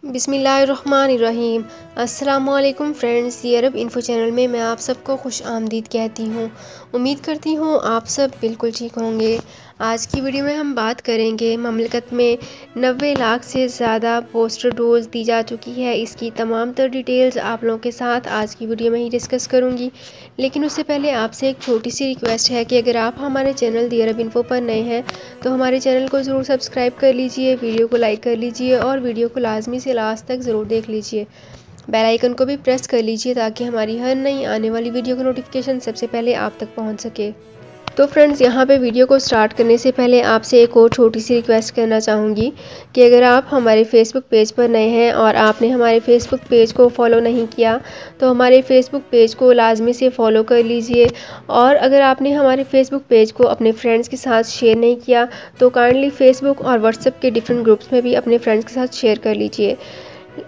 बिस्मिल्लाहिर्रहमानिर्रहीम। अस्सलामुअलैकुम फ्रेंड्स, ये अरब इन्फो चैनल में मैं आप सबको खुश आमदीद कहती हूँ। उम्मीद करती हूँ आप सब बिल्कुल ठीक होंगे। आज की वीडियो में हम बात करेंगे ममलकत में 90 लाख से ज़्यादा बूस्टर डोज दी जा चुकी है। इसकी तमाम तर डिटेल्स आप लोगों के साथ आज की वीडियो में ही डिस्कस करूँगी। लेकिन उससे पहले आपसे एक छोटी सी रिक्वेस्ट है कि अगर आप हमारे चैनल दी अरब इन्फो पर नए हैं तो हमारे चैनल को ज़रूर सब्सक्राइब कर लीजिए, वीडियो को लाइक कर लीजिए और वीडियो को लाजमी से लास्ट तक ज़रूर देख लीजिए। बेल आइकन को भी प्रेस कर लीजिए ताकि हमारी हर नई आने वाली वीडियो का नोटिफिकेशन सबसे पहले आप तक पहुंच सके। तो फ्रेंड्स, यहाँ पे वीडियो को स्टार्ट करने से पहले आपसे एक और छोटी सी रिक्वेस्ट करना चाहूँगी कि अगर आप हमारे फेसबुक पेज पर नए हैं और आपने हमारे फेसबुक पेज को फॉलो नहीं किया तो हमारे फेसबुक पेज को लाजमी से फॉलो कर लीजिए। और अगर आपने हमारे फेसबुक पेज को अपने फ्रेंड्स के साथ शेयर नहीं किया तो काइंडली फेसबुक और व्हाट्सएप के डिफरेंट ग्रुप्स में भी अपने फ्रेंड्स के साथ शेयर कर लीजिए।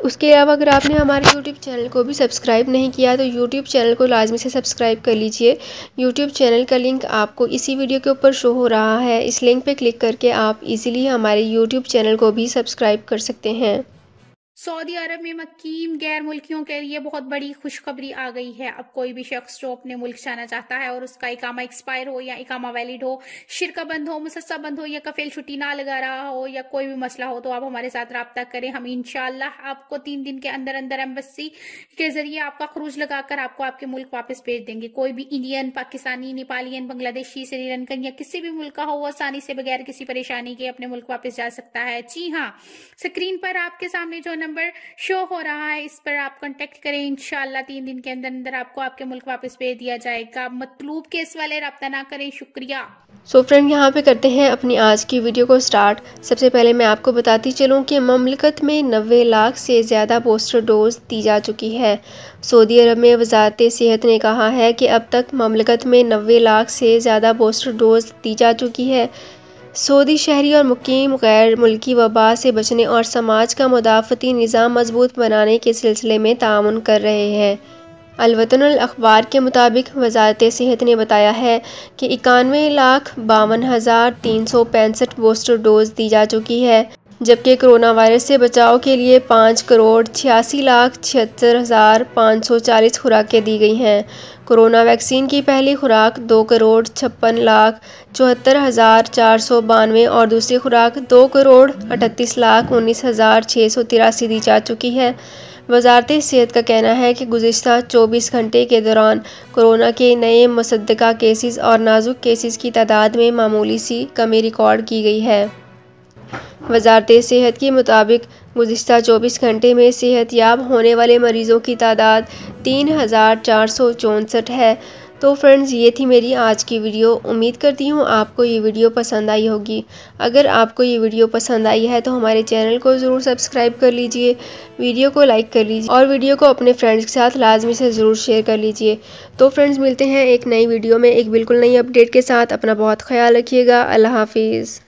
उसके अलावा अगर आपने हमारे यूट्यूब चैनल को भी सब्सक्राइब नहीं किया तो यूट्यूब चैनल को लाजमी से सब्सक्राइब कर लीजिए। यूट्यूब चैनल का लिंक आपको इसी वीडियो के ऊपर शो हो रहा है। इस लिंक पे क्लिक करके आप इजीली हमारे यूट्यूब चैनल को भी सब्सक्राइब कर सकते हैं। सऊदी अरब में मुकीम गैर मुल्कियों के लिए बहुत बड़ी खुशखबरी आ गई है। अब कोई भी शख्स जो अपने मुल्क जाना चाहता है और उसका इकामा एक्सपायर हो या इकामा वैलिड हो, शिरका बंद हो, मुसस्सा बंद हो या कफील छुट्टी ना लगा रहा हो या कोई भी मसला हो तो आप हमारे साथ रब्ता करें। हम इंशाल्लाह आपको 3 दिन के अंदर अंदर एम्बेसी के जरिए आपका खरूज लगाकर आपको आपके मुल्क वापस भेज देंगे। कोई भी इंडियन, पाकिस्तानी, नेपालियन, बांग्लादेशी, श्रीलंकन या किसी भी मुल्क का हो वो आसानी से बगैर किसी परेशानी के अपने मुल्क वापस जा सकता है। जी हाँ, स्क्रीन पर आपके सामने जो नंबर शो हो रहा है इस पर आप कांटेक्ट करें। इंशाल्लाह 3 दिन के अंदर अंदर आपको आपके मुल्क वापस भेज दिया जाएगा। मतलूब केस वाले रब्ता ना करें। शुक्रिया। सो फ्रेंड, यहाँ पे करते हैं अपनी आज की वीडियो को स्टार्ट। सबसे पहले मैं आपको बताती चलूँ कि ममलकत में 90 लाख से ज़्यादा बूस्टर डोज दी जा चुकी है। सऊदी अरब में वजारत सेहत ने कहा है कि अब तक ममलकत में 90 लाख से ज़्यादा बूस्टर डोज दी जा चुकी है। सऊदी शहरी और मुकीम गैर मुल्की वबा से बचने और समाज का मुदाफ़ती निज़ाम मजबूत बनाने के सिलसिले में ताउन कर रहे हैं। अलवतनुल अखबार के मुताबिक वजारत सेहत ने बताया है कि 91,52,365 बूस्टर डोज दी जा चुकी है, जबकि कोरोना वायरस से बचाव के लिए 5,86,76,540 खुराकें दी गई हैं। कोरोना वैक्सीन की पहली खुराक 2,56,74,492 और दूसरी खुराक 2,38,19,683 दी जा चुकी है। वजारत सेहत का कहना है कि गुज़िश्ता 24 घंटे के दौरान कोरोना के नए मुसद्दका केसेस और नाजुक केसेस की तादाद में मामूली सी कमी रिकॉर्ड की गई है। वजारत सेहत के मुताबिक गुज़िश्ता 24 घंटे में सेहतयाब होने वाले मरीज़ों की तादाद 3,464 है। तो फ्रेंड्स, ये थी मेरी आज की वीडियो। उम्मीद करती हूँ आपको ये वीडियो पसंद आई होगी। अगर आपको ये वीडियो पसंद आई है तो हमारे चैनल को ज़रूर सब्सक्राइब कर लीजिए, वीडियो को लाइक कर लीजिए और वीडियो को अपने फ्रेंड्स के साथ लाजमी से ज़रूर शेयर कर लीजिए। तो फ्रेंड्स, मिलते हैं एक नई वीडियो में एक बिल्कुल नई अपडेट के साथ। अपना बहुत ख्याल रखिएगा। अल्लाह हाफिज़।